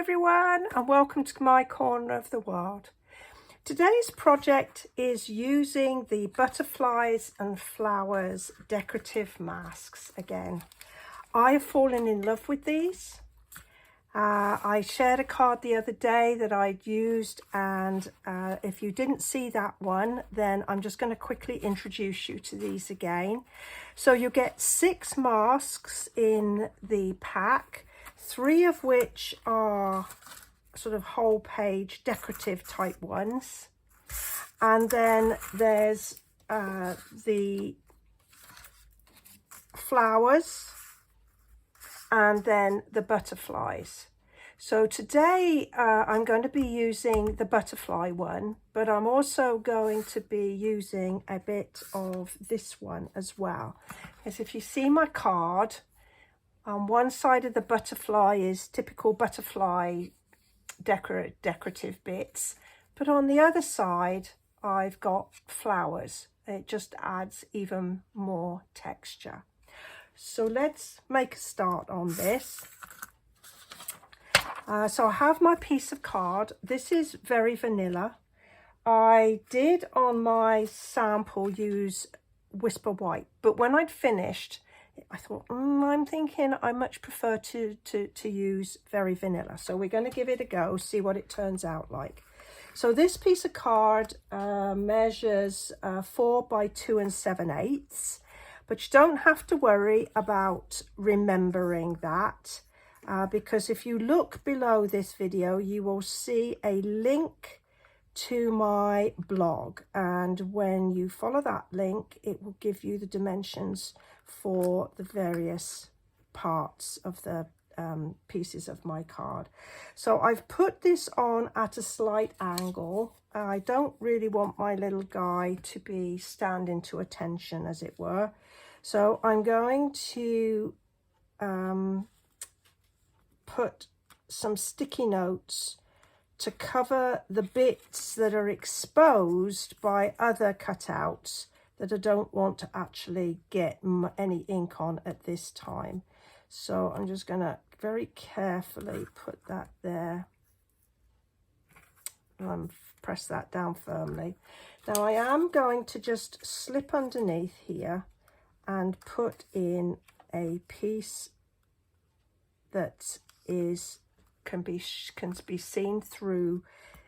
everyone, and welcome to my corner of the world. Today's project is using the butterflies and flowers decorative masks again. I have fallen in love with these. I shared a card the other day that I'd used, and if you didn't see that one, then I'm just going to quickly introduce you to these again. So you get 6 masks in the pack, 3 of which are sort of whole page decorative type ones, and then there's the flowers and then the butterflies. So today I'm going to be using the butterfly one, but I'm also going to be using a bit of this one as well. Because if you see my card, on one side of the butterfly is typical butterfly decorative bits, but on the other side I've got flowers. It just adds even more texture. So let's make a start on this. So I have my piece of card. This is very vanilla. I did on my sample use Whisper White, but when I'd finished, I thought, I'm thinking I much prefer to use very vanilla. So we're going to give it a go, see what it turns out like. So this piece of card measures 4 by 2 7/8. But you don't have to worry about remembering that because if you look below this video, you will see a link to my blog. And when you follow that link, it will give you the dimensions for the various parts of the pieces of my card. So I've put this on at a slight angle. I don't really want my little guy to be standing to attention, as it were. So I'm going to put some sticky notes to cover the bits that are exposed by other cutouts that I don't want to actually get any ink on at this time. So I'm just going to very carefully put that there and press that down firmly. Now I am going to just slip underneath here and put in a piece that can be seen through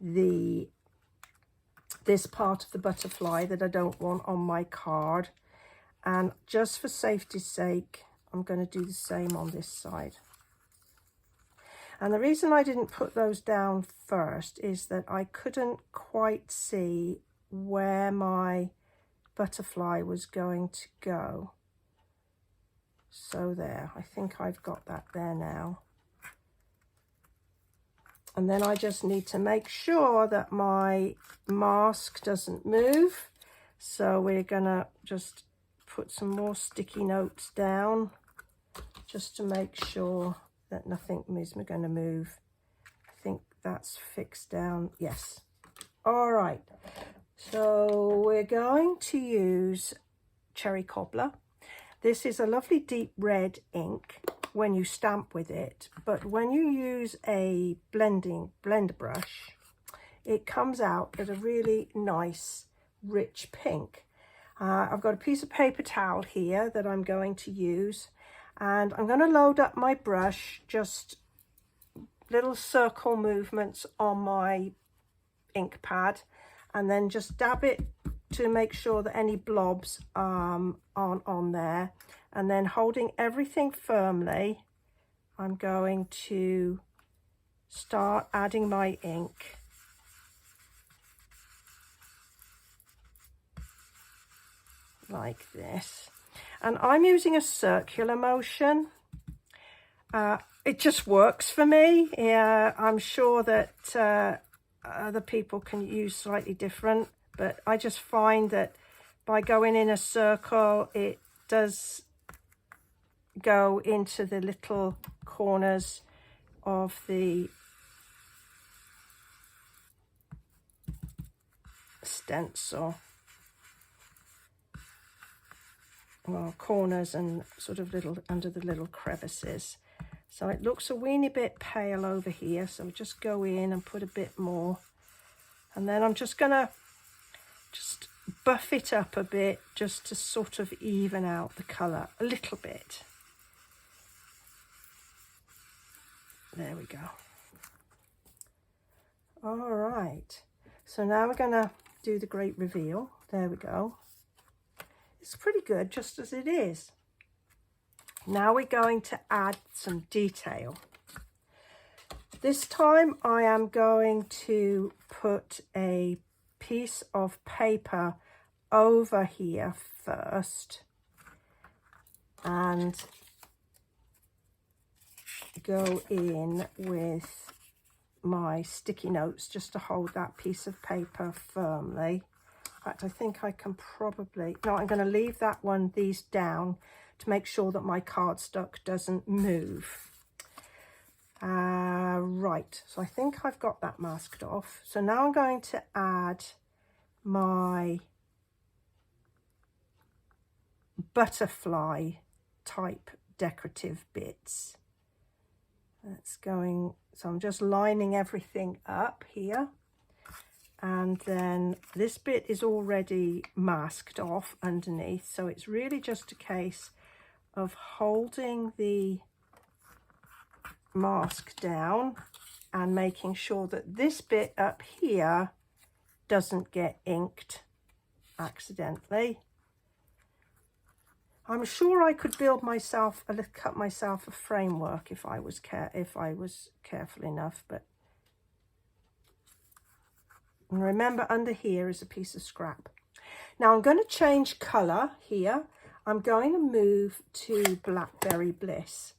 this part of the butterfly that I don't want on my card. And just for safety's sake, I'm going to do the same on this side. And the reason I didn't put those down first is that I couldn't quite see where my butterfly was going to go. So there, I think I've got that there now. And then I just need to make sure that my mask doesn't move. So we're gonna just put some more sticky notes down just to make sure that nothing is going to move. I think that's fixed down. Yes. All right. So we're going to use Cherry Cobbler. This is a lovely deep red ink when you stamp with it, but when you use a blender brush, it comes out at a really nice rich pink. I've got a piece of paper towel here that I'm going to use, and I'm going to load up my brush, just little circle movements on my ink pad, and then just dab it to make sure that any blobs aren't on there. And then holding everything firmly, I'm going to start adding my ink. Like this. And I'm using a circular motion. It just works for me. I'm sure that other people can use slightly different, but I just find that by going in a circle, it does go into the little corners of the stencil. Well, corners and sort of little under the little crevices. So it looks a weeny bit pale over here, so just go in and put a bit more. And then I'm just going to just buff it up a bit just to sort of even out the colour a little bit. There we go. All right, so now we're going to do the great reveal. There we go. It's pretty good just as it is. Now we're going to add some detail. This time I am going to put a piece of paper over here first and go in with my sticky notes just to hold that piece of paper firmly. In fact, I think I can probably, no, I'm going to leave these down to make sure that my cardstock doesn't move. Right, so I think I've got that masked off. So now I'm going to add my butterfly type decorative bits. That's going, so I'm just lining everything up here. And then this bit is already masked off underneath. So it's really just a case of holding the mask down and making sure that this bit up here doesn't get inked accidentally. I'm sure I could build myself cut myself a framework if I was careful enough, but and remember under here is a piece of scrap. Now I'm going to change colour here. I'm going to move to Blackberry Bliss,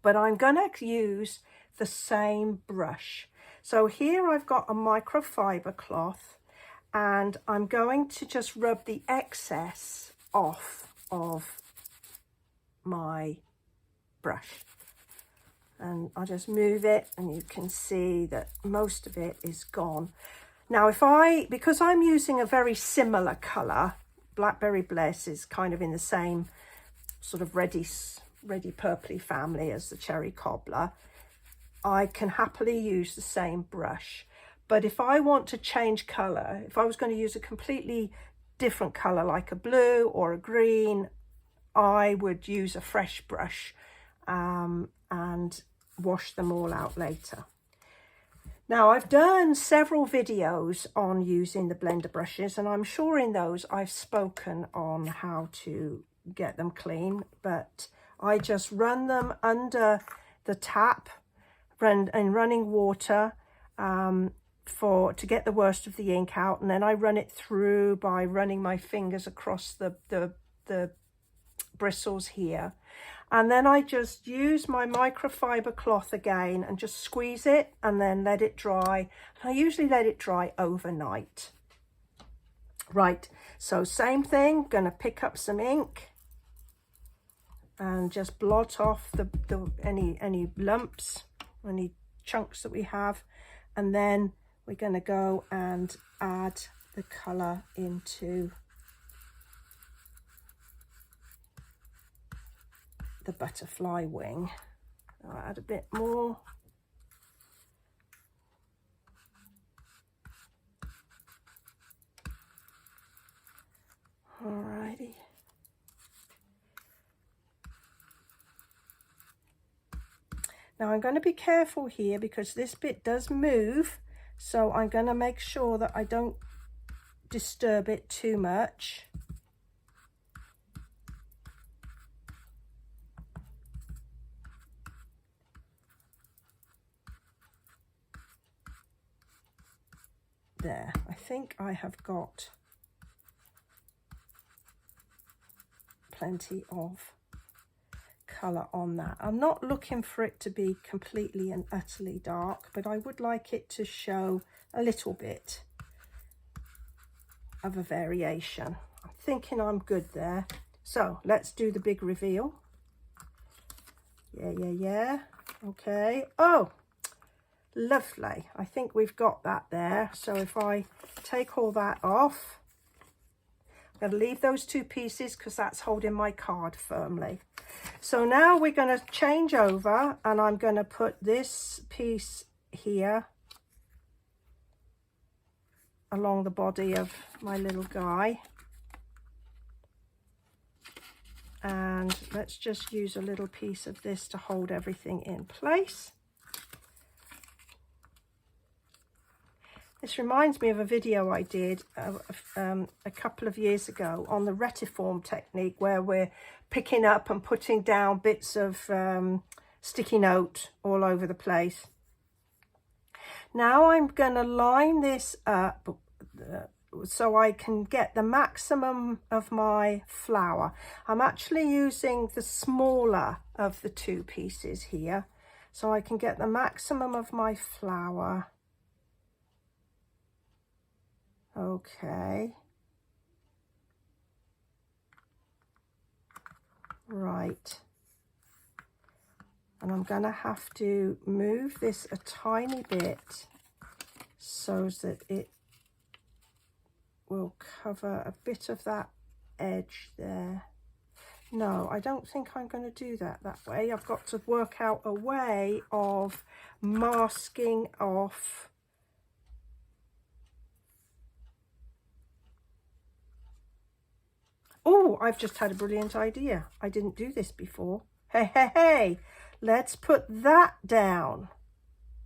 but I'm going to use the same brush. So here I've got a microfiber cloth and I'm going to just rub the excess off of my brush. And I'll just move it and you can see that most of it is gone. Now because I'm using a very similar colour, Blackberry Bliss is kind of in the same sort of reddy purpley family as the Cherry Cobbler, I can happily use the same brush. But if I want to change colour, if I was going to use a completely different colour like a blue or a green, I would use a fresh brush and wash them all out later. Now I've done several videos on using the blender brushes and I'm sure in those I've spoken on how to get them clean, but I just run them under the tap in running water to get the worst of the ink out, and then I run it through by running my fingers across the bristles here, and then I just use my microfiber cloth again and just squeeze it and then let it dry. I usually let it dry overnight. Right, so same thing, gonna pick up some ink and just blot off any lumps, any chunks that we have, and then we're going to go and add the colour into the butterfly wing. I'll add a bit more. Alrighty. Now I'm going to be careful here because this bit does move, so I'm going to make sure that I don't disturb it too much. There, I think I have got plenty of colour on that. I'm not looking for it to be completely and utterly dark, but I would like it to show a little bit of a variation. I'm thinking I'm good there. So let's do the big reveal. Yeah. Okay. Oh, lovely. I think we've got that there. So if I take all that off, I'm going to leave those two pieces because that's holding my card firmly. So now we're going to change over, and I'm going to put this piece here along the body of my little guy. And let's just use a little piece of this to hold everything in place. This reminds me of a video I did a couple of years ago on the retiform technique, where we're picking up and putting down bits of sticky note all over the place. Now I'm going to line this up so I can get the maximum of my flower. I'm actually using the smaller of the two pieces here, so I can get the maximum of my flower. Okay. Right. And I'm going to have to move this a tiny bit so that it will cover a bit of that edge there. No, I don't think I'm going to do that way. I've got to work out a way of masking off Oh, I've just had a brilliant idea. I didn't do this before. Hey, let's put that down.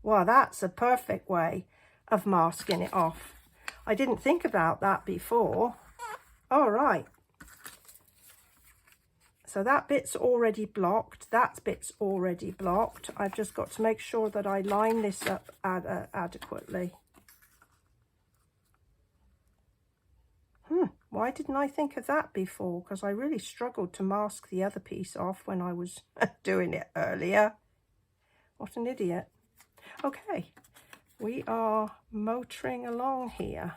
Well, that's a perfect way of masking it off. I didn't think about that before. All right. So that bit's already blocked. That bit's already blocked. I've just got to make sure that I line this up adequately. Why didn't I think of that before? Because I really struggled to mask the other piece off when I was doing it earlier. What an idiot. Okay, we are motoring along here.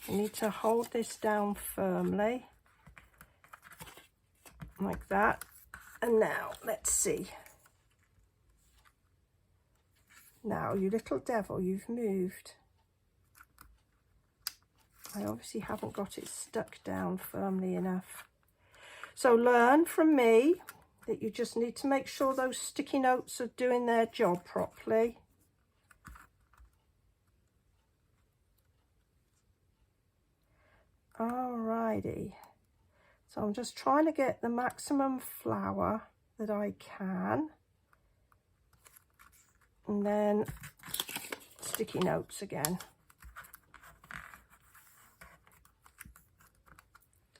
We need to hold this down firmly, like that. And now, let's see. Now, you little devil, you've moved. I obviously haven't got it stuck down firmly enough. So learn from me that you just need to make sure those sticky notes are doing their job properly. Alrighty. So I'm just trying to get the maximum flower that I can. And then sticky notes again.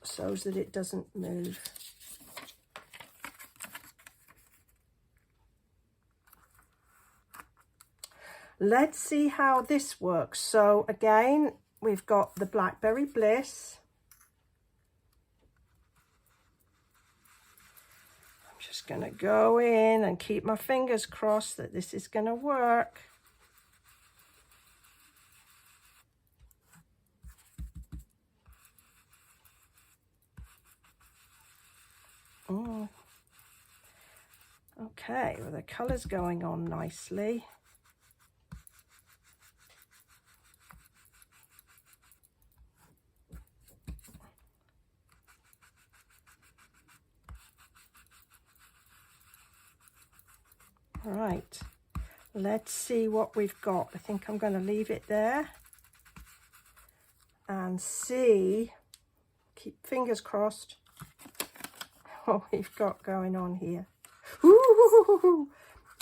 So that it doesn't move. Let's see how this works. So again, we've got the Blackberry Bliss. I'm just going to go in and keep my fingers crossed that this is going to work. Okay, well, the colour's going on nicely. All right, let's see what we've got. I think I'm going to leave it there and see, keep fingers crossed, what we've got going on here.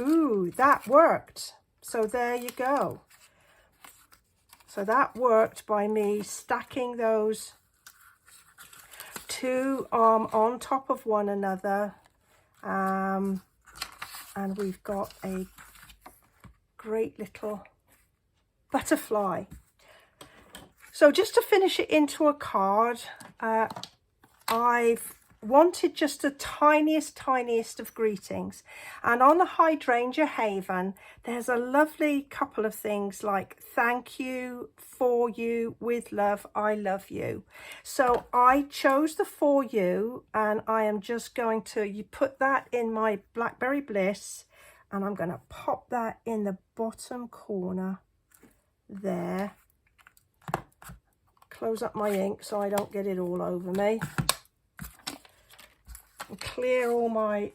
Ooh, that worked. So there you go. So that worked by me stacking those two on top of one another. And we've got a great little butterfly. So just to finish it into a card, I've wanted just the tiniest of greetings, and on the hydrangea haven there's a lovely couple of things like thank you, for you, with love, I love you. So I chose the for you, and I am just going to put that in my Blackberry Bliss, and I'm going to pop that in the bottom corner there. close up my ink so I don't get it all over me. And clear all my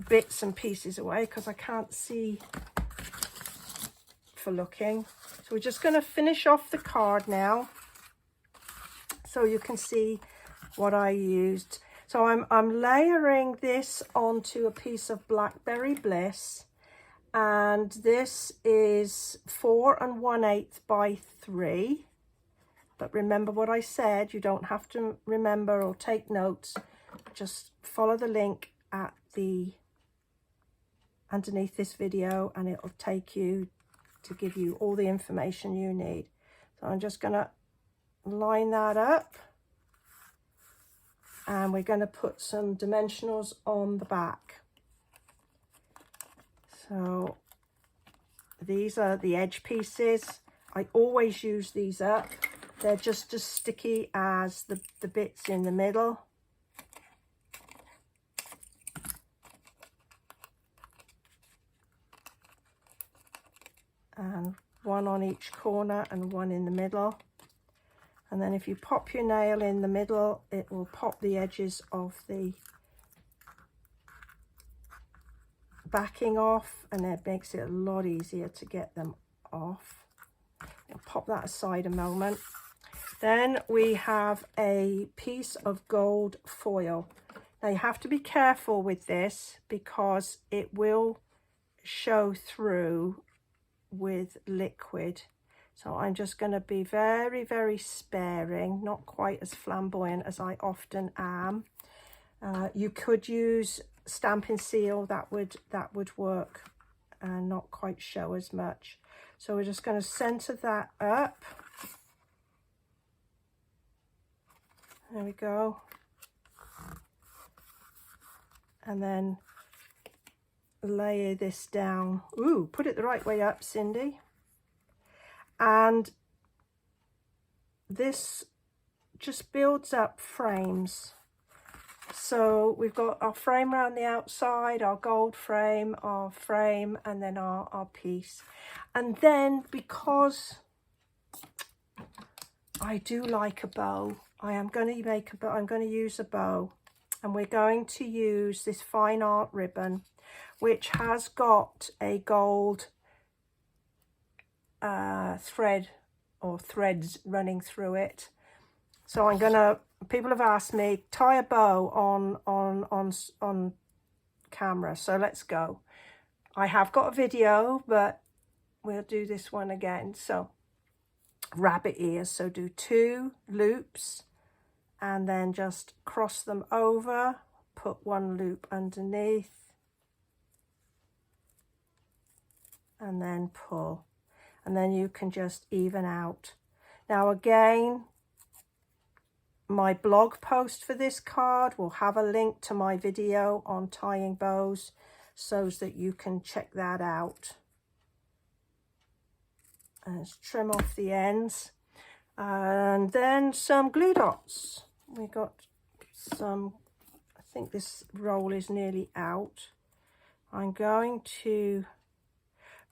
bits and pieces away because I can't see for looking. So we're just going to finish off the card now so you can see what I used. So I'm layering this onto a piece of Blackberry Bliss, and this is 4 1/8 by 3. But remember what I said, you don't have to remember or take notes. Just follow the link at the underneath this video and it'll take you to give you all the information you need. So I'm just going to line that up, and we're going to put some dimensionals on the back. So these are the edge pieces. I always use these up. They're just as sticky as the bits in the middle. And one on each corner and one in the middle. And then if you pop your nail in the middle, it will pop the edges of the backing off, and it makes it a lot easier to get them off. I'll pop that aside a moment. Then we have a piece of gold foil. Now you have to be careful with this because it will show through with liquid. So I'm just going to be very, very sparing, not quite as flamboyant as I often am. You could use Stampin' Seal, that would work and not quite show as much. So we're just going to center that up. There we go. And then layer this down. Ooh, put it the right way up, Cindy. And this just builds up frames. So we've got our frame around the outside, our gold frame, our frame, and then our piece. And then because I do like a bow, I'm going to use a bow, and we're going to use this fine art ribbon, which has got a gold thread or threads running through it. So I'm gonna, people have asked me, tie a bow on camera, so let's go. I have got a video, but we'll do this one again. So rabbit ears, so do 2 loops and then just cross them over, put 1 loop underneath and then pull. And then you can just even out. Now again, my blog post for this card will have a link to my video on tying bows so that you can check that out. And let's trim off the ends. And then some glue dots. We got some, I think this roll is nearly out. I'm going to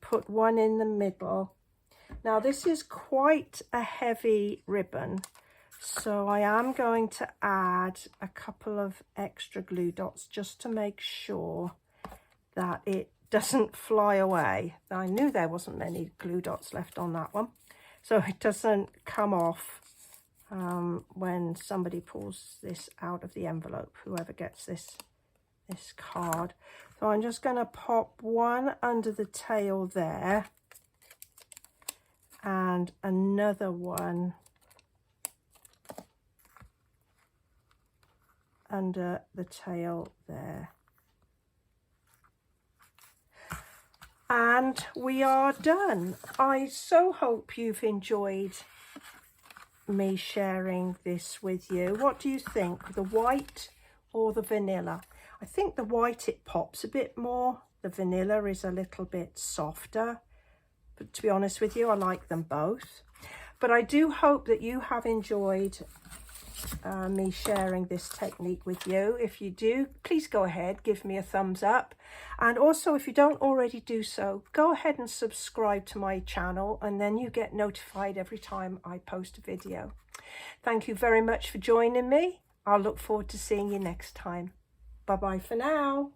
put 1 in the middle. Now this is quite a heavy ribbon, so I am going to add a couple of extra glue dots just to make sure that it doesn't fly away. I knew there wasn't many glue dots left on that one, so it doesn't come off when somebody pulls this out of the envelope, whoever gets this card. So I'm just going to pop 1 under the tail there and another 1 under the tail there. And we are done. I so hope you've enjoyed me sharing this with you. What do you think, the white or the vanilla? I think the white, it pops a bit more. The vanilla is a little bit softer. But to be honest with you, I like them both. But I do hope that you have enjoyed me sharing this technique with you. If you do, please go ahead, give me a thumbs up. And also, if you don't already do so, go ahead and subscribe to my channel, and then you get notified every time I post a video. Thank you very much for joining me. I'll look forward to seeing you next time. Bye-bye for now.